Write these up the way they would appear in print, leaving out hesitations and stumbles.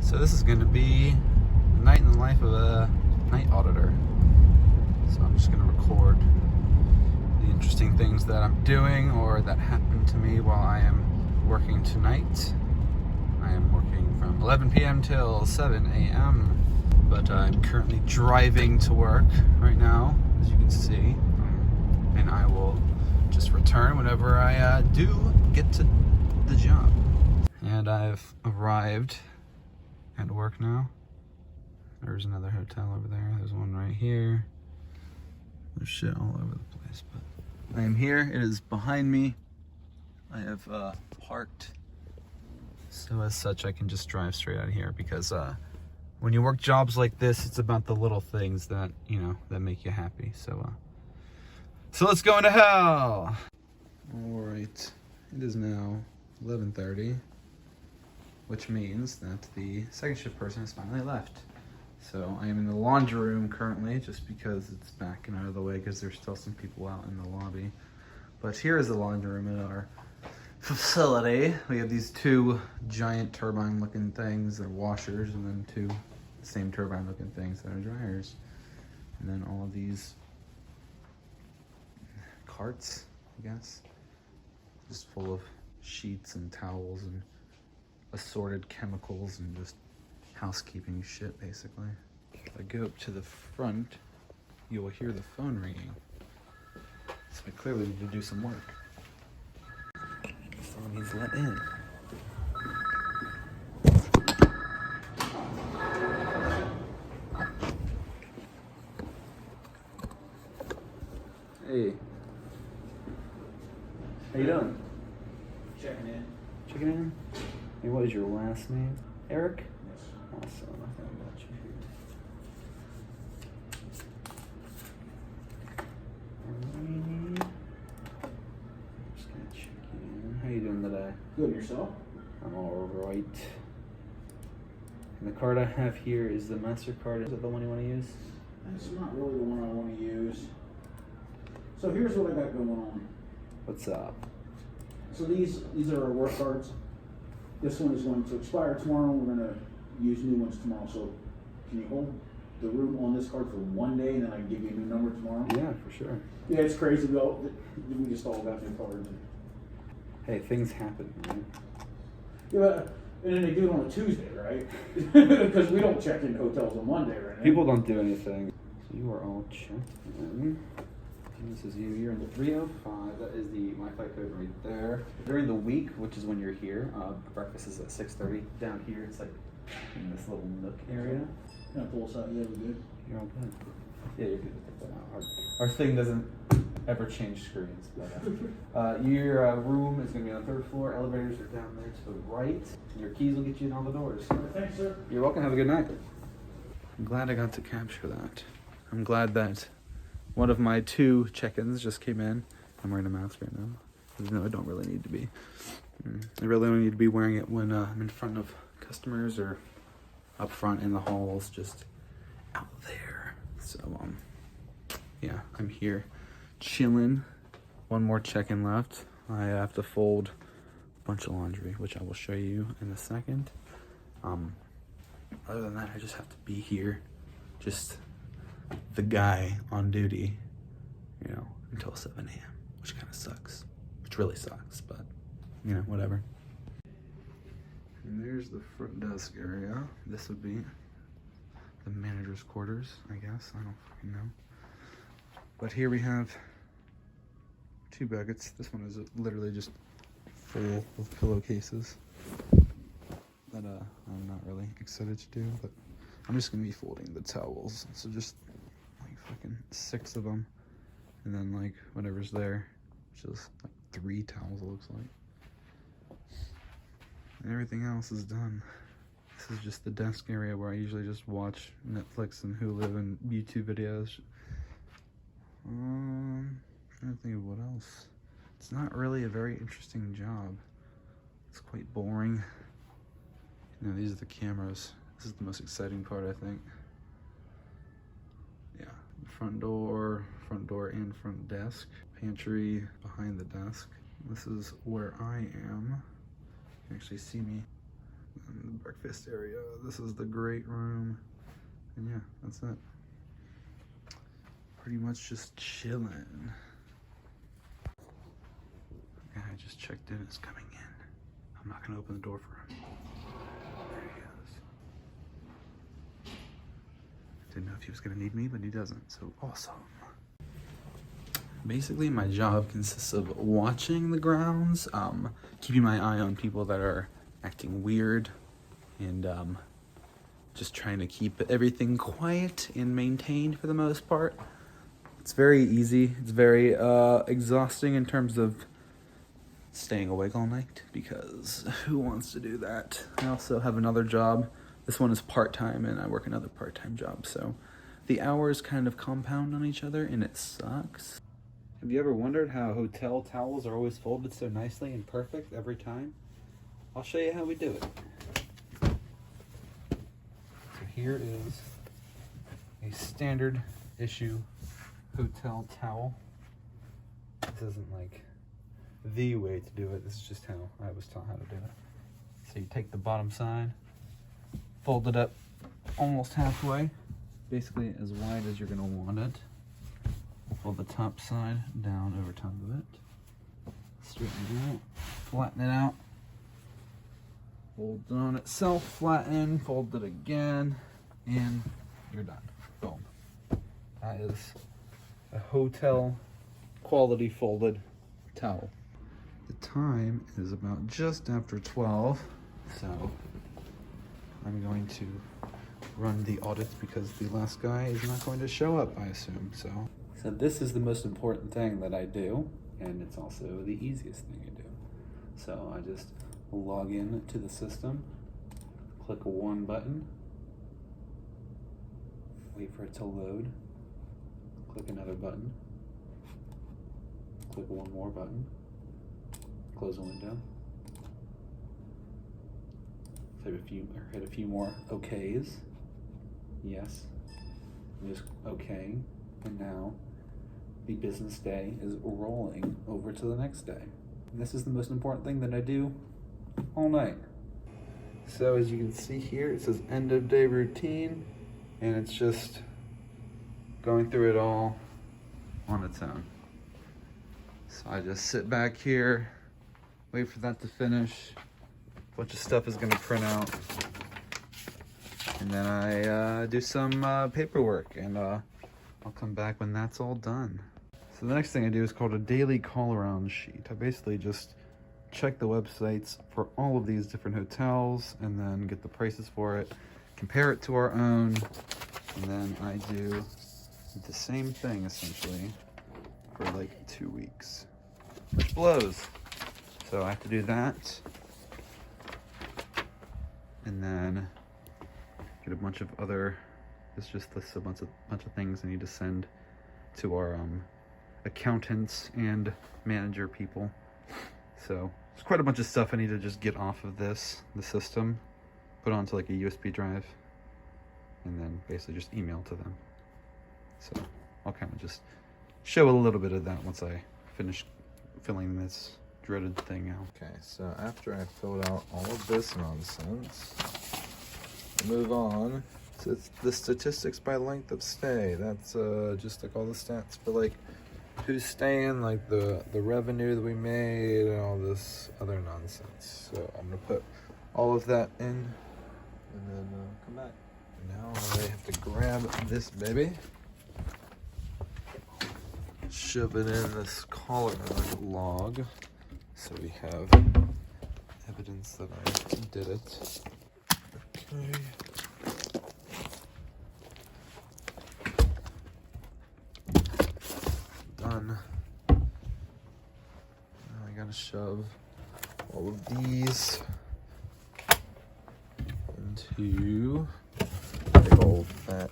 So this is going to be a night in the life of a night auditor. So I'm just going to record the interesting things that I'm doing or that happened to me while I am working tonight. I am working from 11 p.m. till 7 a.m. But I'm currently driving to work right now, as you can see. And I will just return whenever I do get to the job. And I've arrived at work now. There's another hotel over there. There's one right here. There's shit all over the place, but I am here. It is behind me. I have parked. So as such, I can just drive straight out of here because when you work jobs like this, it's about the little things that, you know, that make you happy. So let's go into hell. All right, it is now 11:30. Which means that the second shift person has finally left. So I am in the laundry room currently, just because it's back and out of the way, because there's still some people out in the lobby. But here is the laundry room in our facility. We have these two giant turbine-looking things. They're washers, and then two same turbine-looking things that are dryers. And then all of these carts, I guess, just full of sheets and towels and assorted chemicals and just housekeeping shit, basically. If I go up to the front, you will hear the phone ringing. So I clearly need to do some work. Someone needs let in. Hey. How you doing? Checking in. Checking in? Hey, what is your last name? Eric? Yes. Awesome. I thought about you here. Alrighty. Just gonna check in. How you doing today? Good, yourself? I'm alright. And the card I have here is the MasterCard. Is it the one you want to use? That's not really the one I want to use. So here's what I got going on. What's up? So these are our work cards. This one is going to expire tomorrow. We're going to use new ones tomorrow. So can you hold the room on this card for one day, and then I can give you a new number tomorrow? Yeah, for sure. Yeah, it's crazy. We just all got new cards. Hey, things happen, man. Yeah, and then they do it on a Tuesday, right? Because we don't check into hotels on Monday, right? People don't do anything. So you are all checked in. This is you. You're in the 305. That is the Wi-Fi code right there. During the week, which is when you're here, breakfast is at 6:30. Down here, it's like in this little nook area. Can I pull us out? Yeah, we good. You're all good. Yeah, you're good to take that out. Our thing doesn't ever change screens. But your room is going to be on the 3rd floor. Elevators are down there to the right. Your keys will get you in all the doors. Thanks, sir. You're welcome. Have a good night. I'm glad I got to capture that. I'm glad that one of my 2 check-ins just came in. I'm wearing a mask right now. No, I don't really need to be. I really only need to be wearing it when I'm in front of customers or up front in the halls, just out there. So, yeah, I'm here chilling. One more check-in left. I have to fold a bunch of laundry, which I will show you in a second. Other than that, I just have to be here. Just the guy on duty, you know, until 7 a.m., which kind of sucks. Which really sucks, but, you know, whatever. And there's the front desk area. This would be the manager's quarters, I guess. I don't fucking know. But here we have 2 buckets. This one is literally just full of pillowcases that I'm not really excited to do, but I'm just gonna be folding the towels. So just like fucking 6 of them, and then like whatever's there, which is like 3 towels, it looks like. And everything else is done. This is just the desk area where I usually just watch Netflix and Hulu and YouTube videos. I'm trying to think of what else. It's not really a very interesting job. It's quite boring. You know, these are the cameras. This is the most exciting part, I think. Yeah, front door and front desk. Pantry behind the desk. This is where I am. You can actually see me. the breakfast area. This is the great room. And yeah, that's it. Pretty much just chilling. Guy just checked in, is coming in. I'm not gonna open the door for him. There he goes. Didn't know if he was gonna need me, but he doesn't, so awesome. Basically, my job consists of watching the grounds, keeping my eye on people that are acting weird, and just trying to keep everything quiet and maintained for the most part. It's very easy. It's very exhausting in terms of staying awake all night, because who wants to do that? I also have another job. This one is part-time, and I work another part-time job, so the hours kind of compound on each other, and it sucks. Have you ever wondered how hotel towels are always folded so nicely and perfect every time? I'll show you how we do it. So here is a standard issue hotel towel. This isn't like the way to do it. This is just how I was taught how to do it. So you take the bottom side, fold it up almost halfway, basically as wide as you're gonna want it. Fold the top side down over top of it. Straighten it out, flatten it out. Fold it on itself, flatten, fold it again, and you're done. Boom. That is a hotel quality folded towel. The time is about just after 12, so I'm going to run the audit because the last guy is not going to show up, I assume. So this is the most important thing that I do, and it's also the easiest thing I do. So I just log in to the system, click one button, wait for it to load, click another button, click one more button, close a window, hit a few more OKs, yes, just okay, and now the business day is rolling over to the next day. And this is the most important thing that I do all night. So as you can see here, it says end of day routine, and it's just going through it all on its own. So I just sit back here, wait for that to finish. A bunch of stuff is gonna print out, and then I do some paperwork, and I'll come back when that's all done. So the next thing I do is called a daily call around sheet. I basically just check the websites for all of these different hotels and then get the prices for it, compare it to our own, and then I do the same thing essentially for like 2 weeks, which blows. So I have to do that, and then get a bunch of other, this just lists a bunch of things I need to send to our accountants and manager people. So there's quite a bunch of stuff I need to just get off of the system, put onto like a USB drive, and then basically just email to them. So I'll kind of just show a little bit of that once I finish filling this dreaded thing out. Okay, so after I filled out all of this nonsense, move on to the statistics by length of stay. That's just like all the stats for like who's staying, like the revenue that we made and all this other nonsense. So I'm gonna put all of that in and then come back. Now I have to grab this baby, shove it in this collar log so we have evidence that I did it. Okay. Done. Now I gotta shove all of these into a big old fat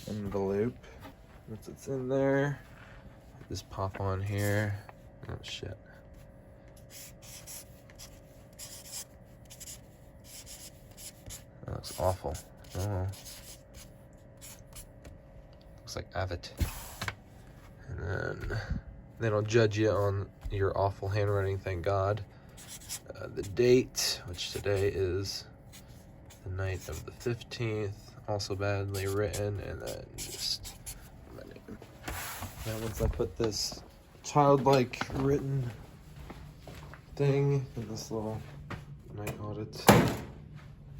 envelope. Once it's in there, just pop on here. Oh shit. That looks awful. Oh. Looks like Avid. And then they don't judge you on your awful handwriting, thank God. The date, which today is the night of the 15th, also badly written, and then just my name. Now once I put this childlike written thing in this little night audit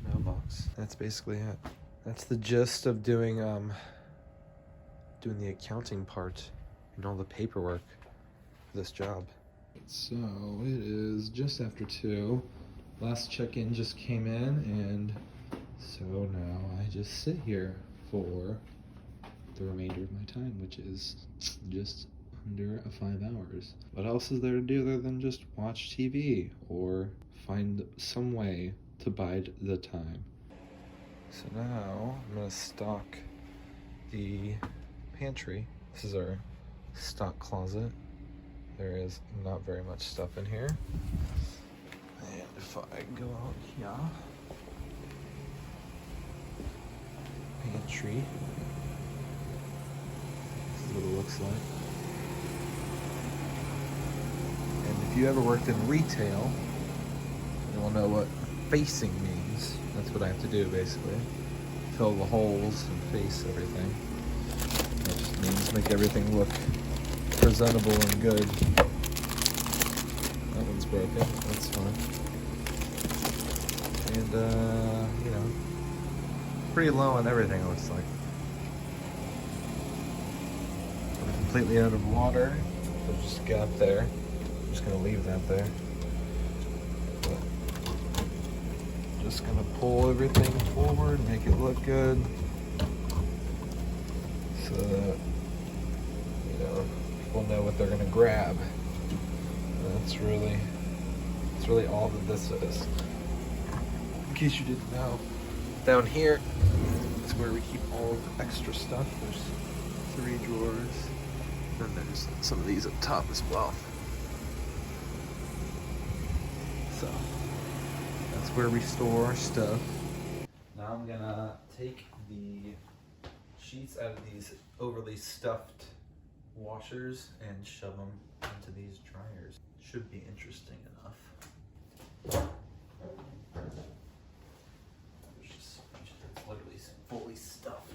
mailbox, that's basically it. That's the gist of doing the accounting part and all the paperwork for this job. So it is just after 2. Last check-in just came in, and so now I just sit here for the remainder of my time, which is just under 5 hours. What else is there to do other than just watch TV or find some way to bide the time? So now I'm gonna stock the pantry. This is our stock closet. There is not very much stuff in here. And if I go out here, pantry, this is what it looks like. And if you ever worked in retail, you will know what facing means. That's what I have to do basically. Fill the holes and face everything. That just means make everything look presentable and good. That one's broken, that's fine. And you know, pretty low on everything it looks like. We're completely out of water. There's just a gap there. I'm just gonna leave that there. But just gonna pull everything forward, make it look good. So that, you know, people know what they're gonna grab. That's really all that this is. In case you didn't know, down here is where we keep all of the extra stuff. There's 3 drawers, and there's some of these up top as well. So that's where we store our stuff. Now I'm gonna take the sheets out of these overly stuffed washers and shove them into these dryers. Should be interesting enough. It's literally fully stuffed.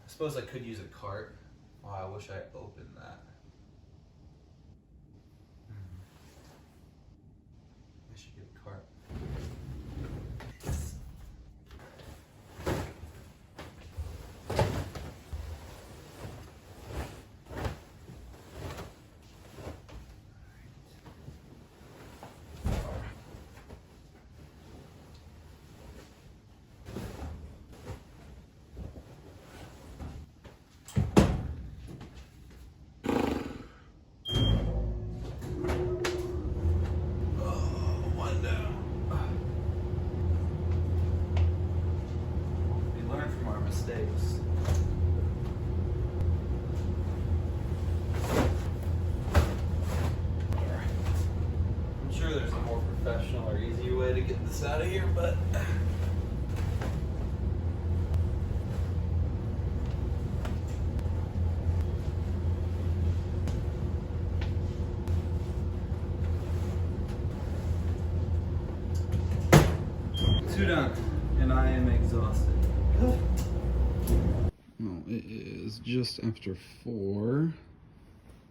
I suppose I could use a cart. Wow, I wish I opened that. I should get a cart. Mistakes. I'm sure there's a more professional or easier way to get this out of here, but two done, and I am exhausted. Well, it is just after 4.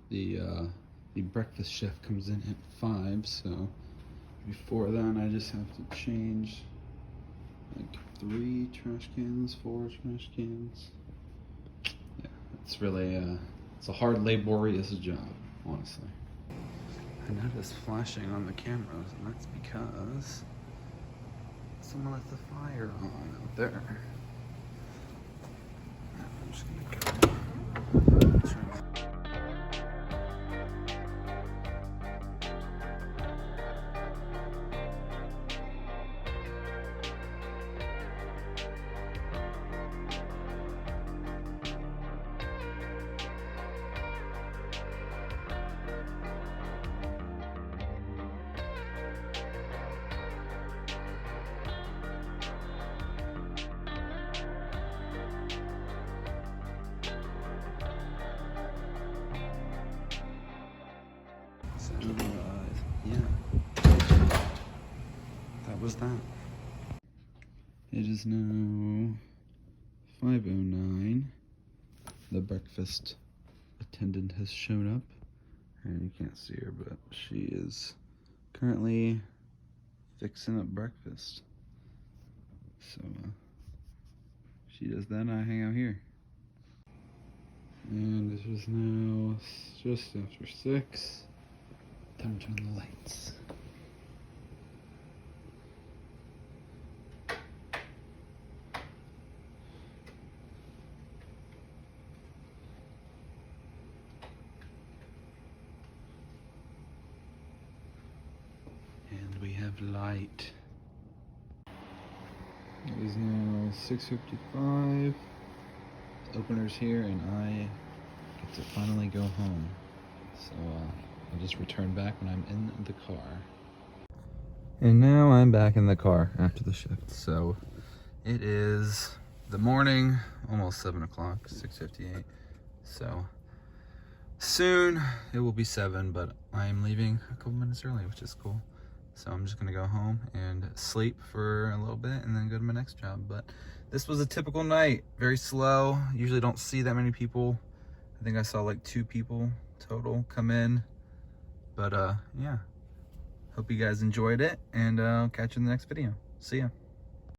The breakfast chef comes in at 5, so before then I just have to change like 3 trash cans, 4 trash cans. Yeah, it's really it's a hard, laborious job, honestly. I noticed flashing on the cameras, and that's because someone left the fire on out there. I'm just gonna go. was that? It is now 5:09. The breakfast attendant has shown up. And you can't see her, but she is currently fixing up breakfast. So she does that and I hang out here. And this is now just after 6. Time to turn the lights. And we have light. It is now 6:55. The opener's here and I get to finally go home. So I'll just return back when I'm in the car. And now I'm back in the car after the shift. So it is the morning, almost 7 o'clock, 6:58. So soon it will be 7, but I'm leaving a couple minutes early, which is cool. So I'm just gonna go home and sleep for a little bit and then go to my next job. But this was a typical night, very slow. Usually don't see that many people. I think I saw like 2 people total come in. But yeah, hope you guys enjoyed it, and I'll catch you in the next video. See ya.